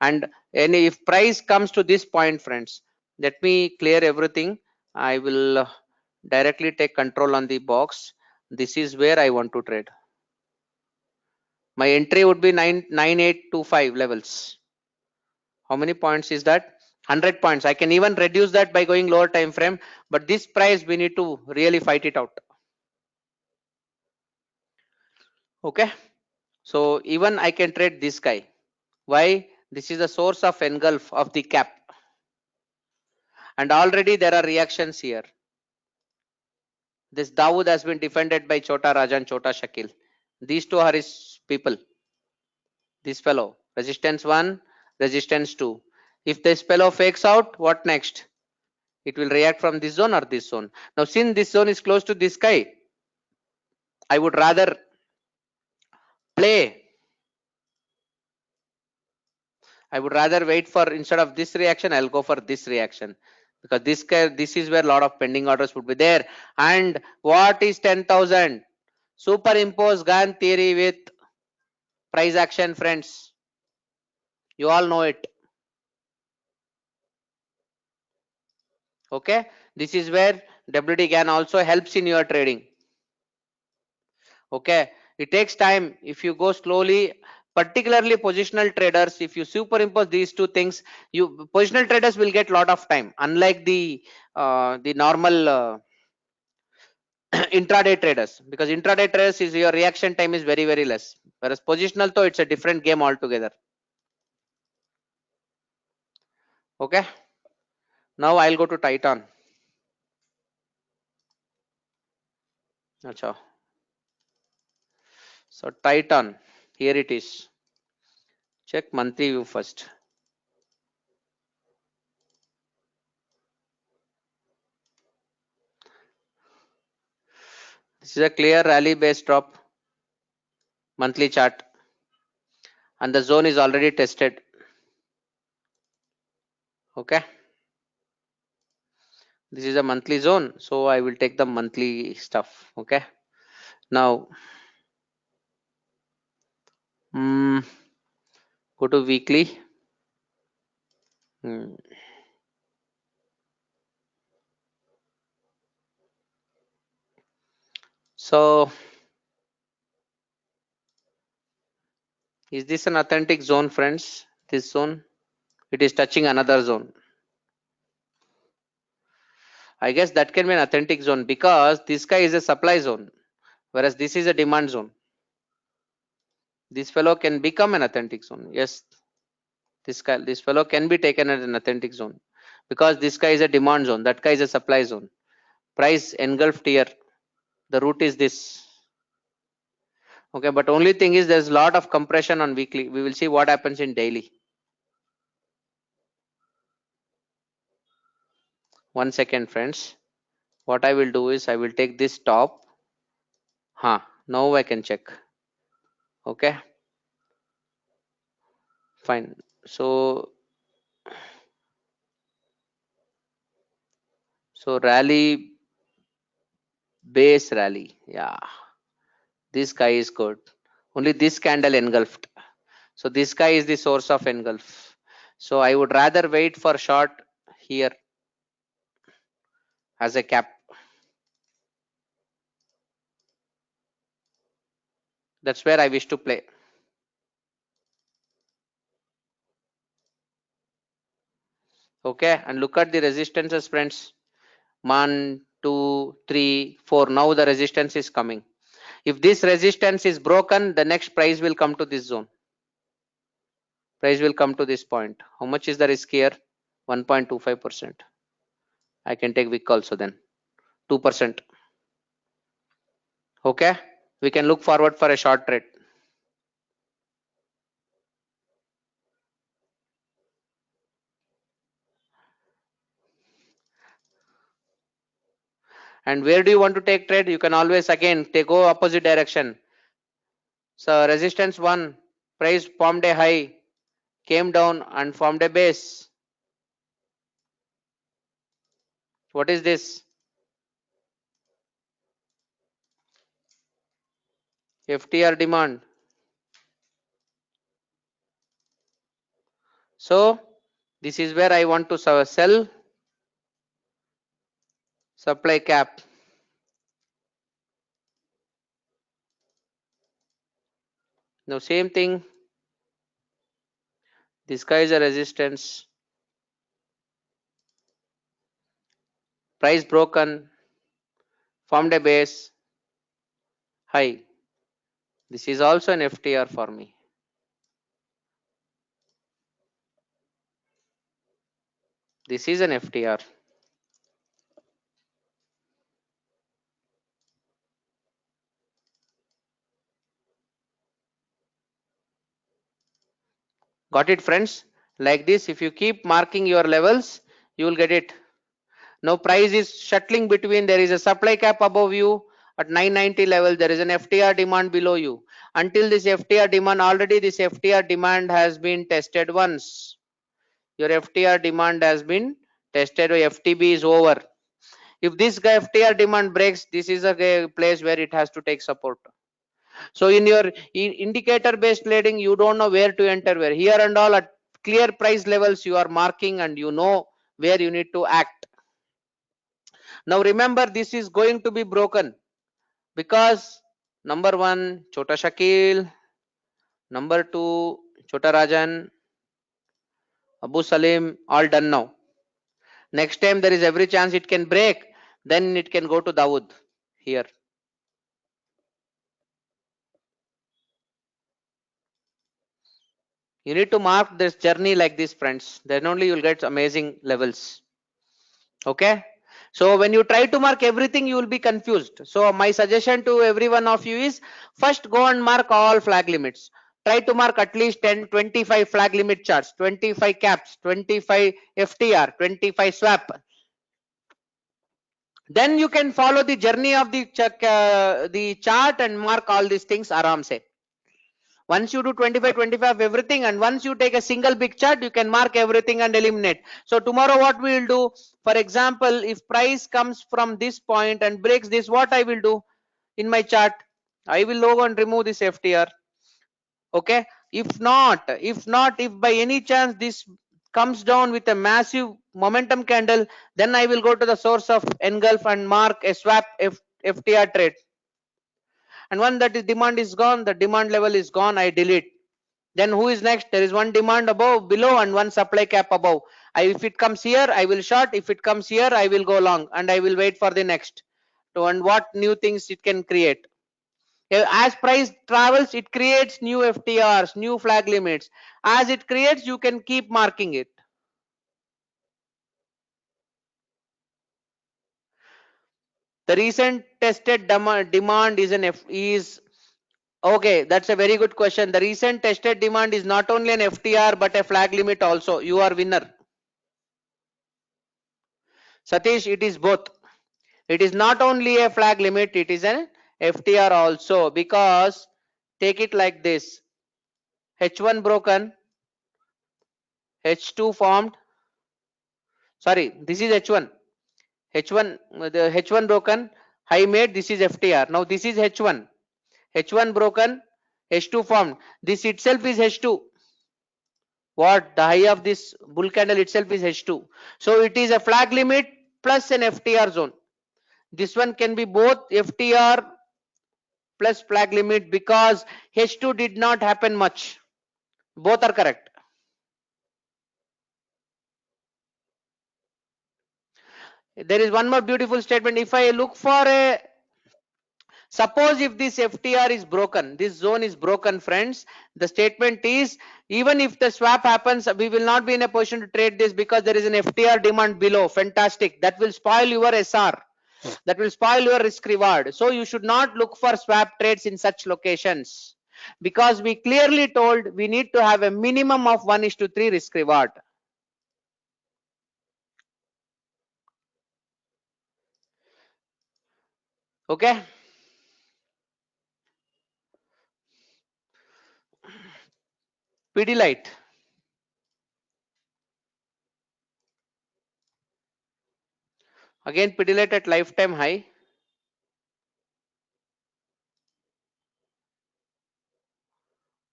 And if price comes to this point, friends, let me clear everything. I will directly take control on the box. This is where I want to trade. My entry would be 9825 levels. How many points is that? 100 points. I can even reduce that by going lower time frame, but this price we need to really fight it out. Okay. So even I can trade this guy. Why? This is the source of engulf of the cap. And already there are reactions here. This Dawood has been defended by Chota Rajan, Chota Shakil. These two are his people. This fellow. Resistance 1, resistance 2. If this fellow fakes out, what next? It will react from this zone or this zone. Now since this zone is close to this guy, I would rather play. I would rather wait for, instead of this reaction, I'll go for this reaction, because this is where a lot of pending orders would be there. And what is 10,000? Superimpose Gann theory with price action, friends. You all know it. Okay. This is where WD Gann also helps in your trading. Okay. It takes time. If you go slowly, particularly positional traders, if you superimpose these two things, you positional traders will get lot of time, unlike the normal intraday traders, because intraday traders is your reaction time is very less, whereas positional though it's a different game altogether. Okay. Now I'll go to Titan. Achha. So Titan, here it is. Check monthly view first. This is a clear rally based drop, monthly chart, and the zone is already tested. Okay. This is a monthly zone, so I will take the monthly stuff. Okay. Now go to weekly. So is this an authentic zone, friends? This zone, it is touching another zone. I guess that can be an authentic zone, because this guy is a supply zone, whereas this is a demand zone. This fellow can become an authentic zone. Yes, this fellow can be taken as an authentic zone, because this guy is a demand zone, that guy is a supply zone. Price engulfed here. The route is this. Okay, but only thing is there's a lot of compression on weekly. We will see what happens in daily. 1 second, friends. What I will do is I will take this top. Now I can check. Okay, fine. So rally base rally, yeah. This guy is good. Only this candle engulfed. So this guy is the source of engulf. So I would rather wait for short here as a cap. That's where I wish to play. Okay, and look at the resistances, friends. 1, 2, 3, 4. Now the resistance is coming. If this resistance is broken, the next price will come to this zone. Price will come to this point. How much is the risk here? 1.25%. I can take wick also then. 2%. Okay, we can look forward for a short trade. And where do you want to take trade? You can always again go opposite direction. So resistance 1, price formed a high, came down and formed a base. What is this? FTR demand. So this is where I want to sell, supply cap. Now same thing, this guy is a resistance, price broken, formed a base, high. This is also an FTR for me. This is an FTR. Got it, friends? Like this, if you keep marking your levels, you will get it. Now price is shuttling between, there is a supply cap above you at 990 level, there is an FTR demand below you. Until this FTR demand, already this FTR demand has been tested once. Your FTR demand has been tested, FTB is over. If this FTR demand breaks, this is a place where it has to take support. So in your indicator based trading, you don't know where to enter where. Here and all at clear price levels you are marking and you know where you need to act. Now remember, this is going to be broken because number 1 Chota Shakil, number 2 Chota Rajan, Abu Salim, all done now. Next time there is every chance it can break, then it can go to Dawood here. You need to mark this journey like this, friends. Then only you'll get amazing levels. Okay. So when you try to mark everything, you will be confused. So my suggestion to every one of you is first go and mark all flag limits. Try to mark at least 10, 25 flag limit charts, 25 caps, 25 FTR, 25 swap. Then you can follow the journey of the chart and mark all these things aram se. Once you do 25 everything, and once you take a single big chart, you can mark everything and eliminate. So tomorrow what we will do, for example, if price comes from this point and breaks this, what I will do in my chart, I will log and remove this FTR. Okay, if by any chance this comes down with a massive momentum candle, then I will go to the source of engulf and mark a swap FTR trade. And when that is demand is gone, the demand level is gone, I delete. Then who is next? There is one demand above, below, and one supply cap above. If it comes here, I will short. If it comes here, I will go long, and I will wait for the next. And what new things it can create. As price travels, it creates new FTRs, new flag limits. As it creates, you can keep marking it. The recent tested demand is okay. That's a very good question. The recent tested demand is not only an FTR but a flag limit also. You are winner. Satish, it is both. It is not only a flag limit, it is an FTR also, because take it like this: H1 broken, H2 formed. Sorry, this is H1. H1, the H1 broken, high made. This is FTR. Now this is H1. H1 broken, H2 formed. This itself is H2. What? The high of this bull candle itself is H2. So it is a flag limit plus an FTR zone. This one can be both FTR plus flag limit because H2 did not happen much. Both are correct. There is one more beautiful statement. If I look for a, suppose if this FTR is broken, this zone is broken, friends, the statement is even if the swap happens, we will not be in a position to trade this because there is an FTR demand below. Fantastic. That will spoil your SR. That will spoil your risk reward. So you should not look for swap trades in such locations because we clearly told we need to have a minimum of 1:3 risk reward. Okay. Pidilite. Again, Pidilite at lifetime high.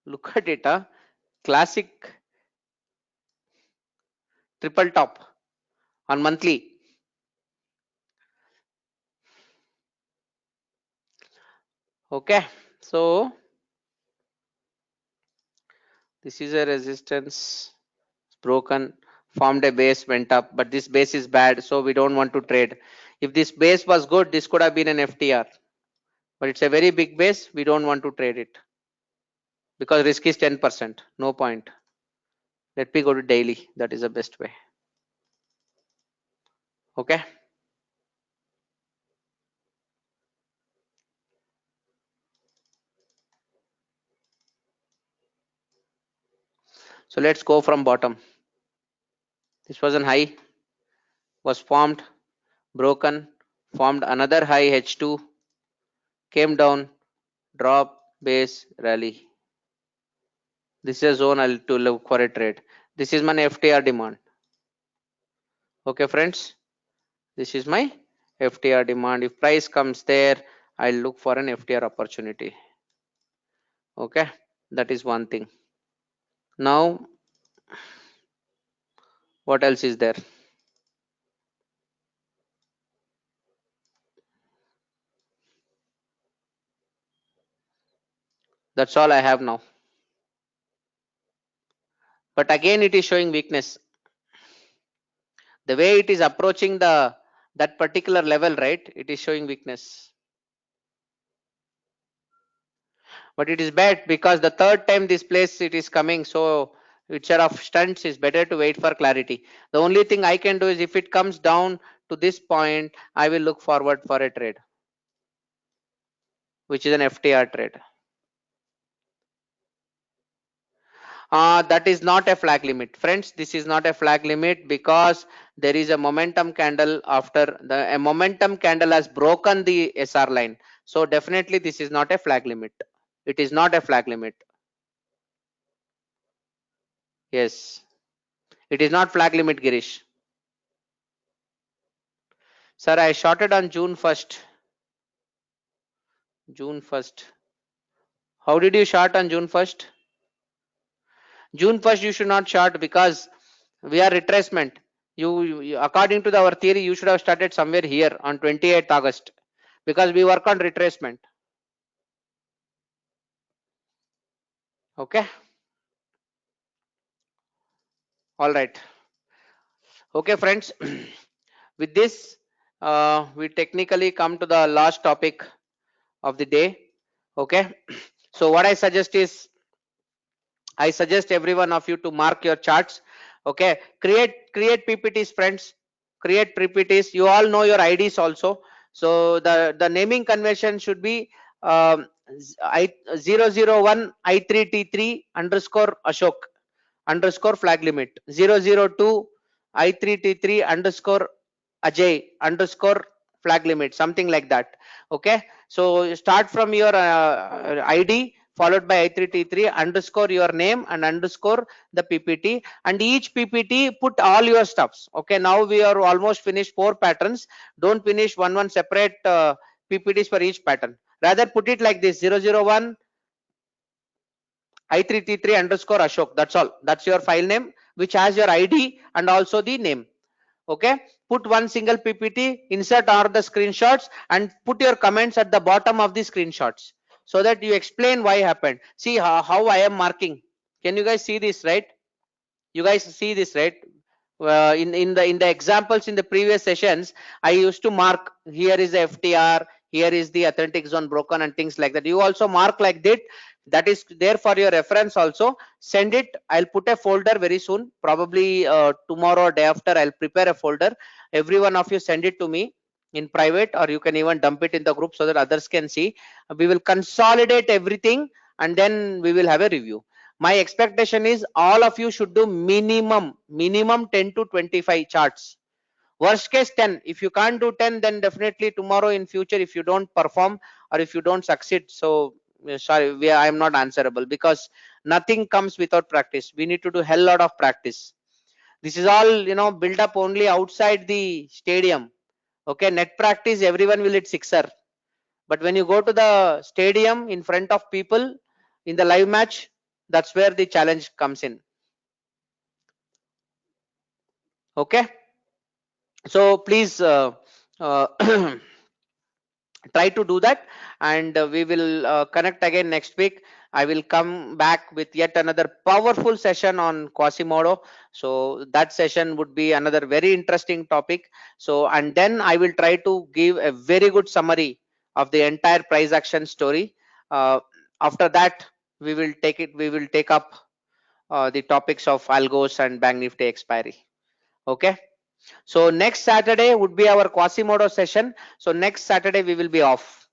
Look at it, classic triple top on monthly. Okay, so this is a resistance broken, formed a base, went up, but this base is bad, so we don't want to trade. If this base was good, this could have been an FTR, but it's a very big base. We don't want to trade it because risk is 10%. No point. Let me go to daily. That is the best way. Okay. So let's go from bottom. This was an high, was formed, broken, formed another high H2, came down, drop, base, rally. This is a zone I'll to look for a trade. This is my FTR demand. Okay, friends, this is my FTR demand. If price comes there, I'll look for an FTR opportunity. Okay, that is one thing. Now, what else is there? That's all I have now. But again, it is showing weakness. The way it is approaching that particular level, right? It is showing weakness. But it is bad because the third time this place it is coming, so whichever of stunts is better to wait for clarity. The only thing I can do is if it comes down to this point, I will look forward for a trade, which is an FTR trade. That is not a flag limit, friends. This is not a flag limit because there is a momentum candle after a momentum candle has broken the SR line. So definitely this is not a flag limit. It is not a flag limit. Yes, it is not flag limit, Girish. Sir, I shorted on June 1st. June 1st. How did you short on June 1st? June 1st you should not short because we are retracement. According to our theory, you should have started somewhere here on 28th August because we work on retracement. Okay. All right. Okay, friends. With this, we technically come to the last topic of the day. Okay. So what I suggest is, I suggest every one of you to mark your charts. Okay. Create PPTs, friends. Create PPTs. You all know your IDs also. So the naming convention should be 001 I3T3 underscore Ashok underscore flag limit 002 I3T3 underscore Ajay underscore flag limit, something like that. Okay, so start from your ID followed by I3T3 underscore your name and underscore the PPT, and each PPT put all your stuffs. Okay, now we are almost finished 4 patterns. Don't finish one separate PPTs for each pattern. Rather put it like this: 001 I3T3 underscore Ashok. That's all. That's your file name, which has your ID and also the name. Okay, put one single PPT, insert all the screenshots, and put your comments at the bottom of the screenshots, so that you explain why happened. See how I am marking. Can you guys see this, right? You guys see this, right? In the examples in the previous sessions, I used to mark, here is the FTR, here is the authentic zone broken, and things like that. You also mark like that. That is there for your reference also. Send it. I'll put a folder very soon, probably tomorrow or day after. I'll prepare a folder. Every one of you send it to me in private, or you can even dump it in the group so that others can see. We will consolidate everything, and then we will have a review. My expectation is all of you should do minimum 10 to 25 charts. Worst case 10. If you can't do 10, then definitely tomorrow in future, if you don't perform or if you don't succeed, so sorry, I am not answerable, because nothing comes without practice. We need to do hell lot of practice. This is all, build up only outside the stadium. Okay, net practice, everyone will hit sixer. But when you go to the stadium in front of people in the live match, that's where the challenge comes in. Okay, so please uh, try to do that, and we will connect again next week. I will come back with yet another powerful session on Quasimodo. So that session would be another very interesting topic. So, and then I will try to give a very good summary of the entire price action story. After that, we will take up the topics of algos and bank nifty expiry. Okay, so next Saturday would be our Quasimodo session. So next Saturday we will be off.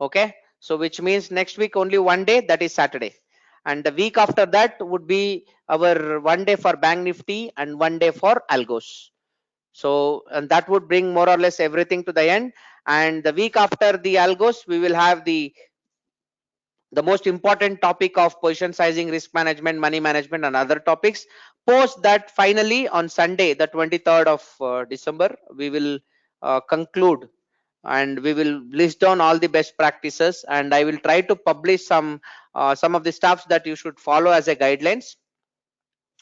Okay, so which means next week only one day, that is Saturday, and the week after that would be our one day for bank nifty and one day for algos. So, and that would bring more or less everything to the end. And the week after the algos, we will have the most important topic of position sizing, risk management, money management, and other topics. Post that, finally on Sunday the 23rd of December, we will conclude, and we will list down all the best practices, and I will try to publish some of the stuffs that you should follow as a guidelines,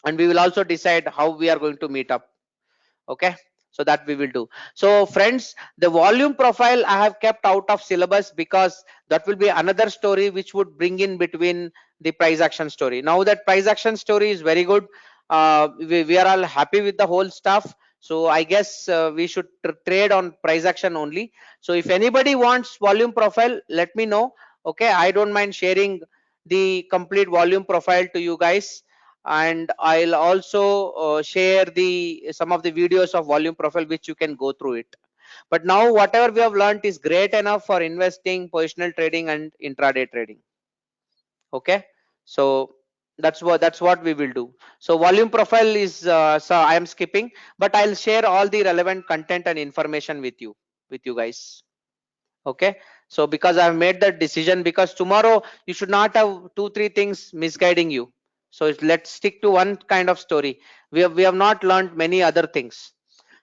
and we will also decide how we are going to meet up. Okay, so that we will do. So friends, the volume profile I have kept out of syllabus, because that will be another story which would bring in between the price action story. Now that price action story is very good, we are all happy with the whole stuff. So I guess we should trade on price action only. So if anybody wants volume profile, let me know. Okay, I don't mind sharing the complete volume profile to you guys, and I'll also share the some of the videos of volume profile which you can go through it. But now whatever we have learned is great enough for investing, positional trading, and intraday trading. Okay, so that's what we will do. So volume profile is so I am skipping, but I'll share all the relevant content and information with you guys. Okay, so because I've made that decision, because tomorrow you should not have 2-3 things misguiding you. So let's stick to one kind of story. We have not learned many other things.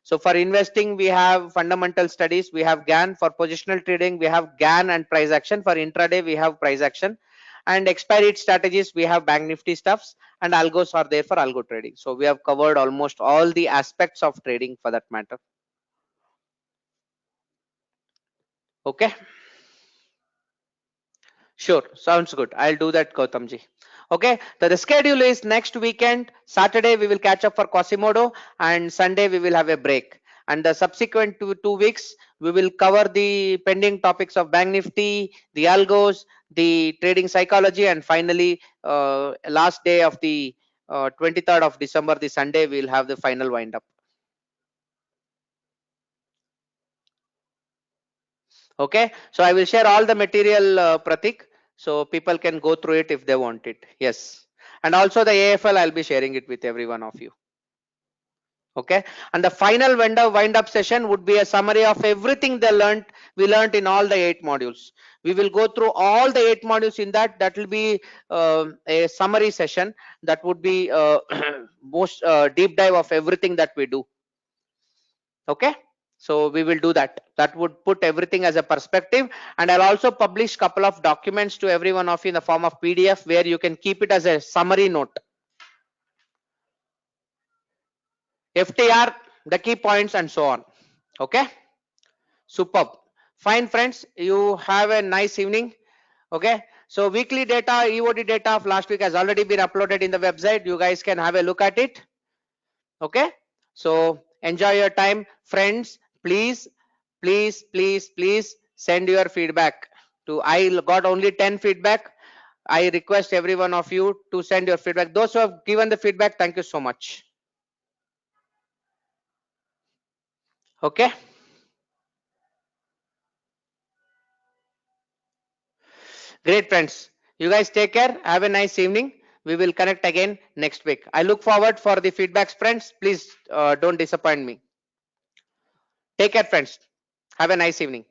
So for investing, we have fundamental studies, we have GAN. For positional trading, we have GAN and price action. For intraday, we have price action, and expiry strategies, we have bank nifty stuffs, and algos are there for algo trading. So we have covered almost all the aspects of trading for that matter. Okay, sure, sounds good. I'll do that, Gautamji. Okay, the schedule is next weekend. Saturday we will catch up for Quasimodo, and Sunday we will have a break. And the subsequent 2 weeks we will cover the pending topics of bank nifty, the algos, the trading psychology, and finally last day of the 23rd of December, the Sunday, we will have the final wind up. Okay, so I will share all the material, Pratik, so people can go through it if they want it. Yes, and also the AFL, I'll be sharing it with every one of you. Okay, and the final wind up session would be a summary of everything we learned in all the 8 modules. We will go through all the 8 modules in that will be a summary session. That would be most deep dive of everything that we do. Okay, So we will do that. That would put everything as a perspective, and I'll also publish couple of documents to every one of you in the form of PDF where you can keep it as a summary note. FTR, the key points and so on. Okay, superb. Fine friends, you have a nice evening. Okay, so weekly data, EOD data of last week has already been uploaded in the website. You guys can have a look at it. Okay, so enjoy your time friends. Please send your feedback to, I got only 10 feedback. I request every one of you to send your feedback. Those who have given the feedback, thank you so much. Okay, great friends, you guys take care, have a nice evening. We will connect again next week. I look forward for the feedbacks friends. Please don't disappoint me. Take care friends, have a nice evening.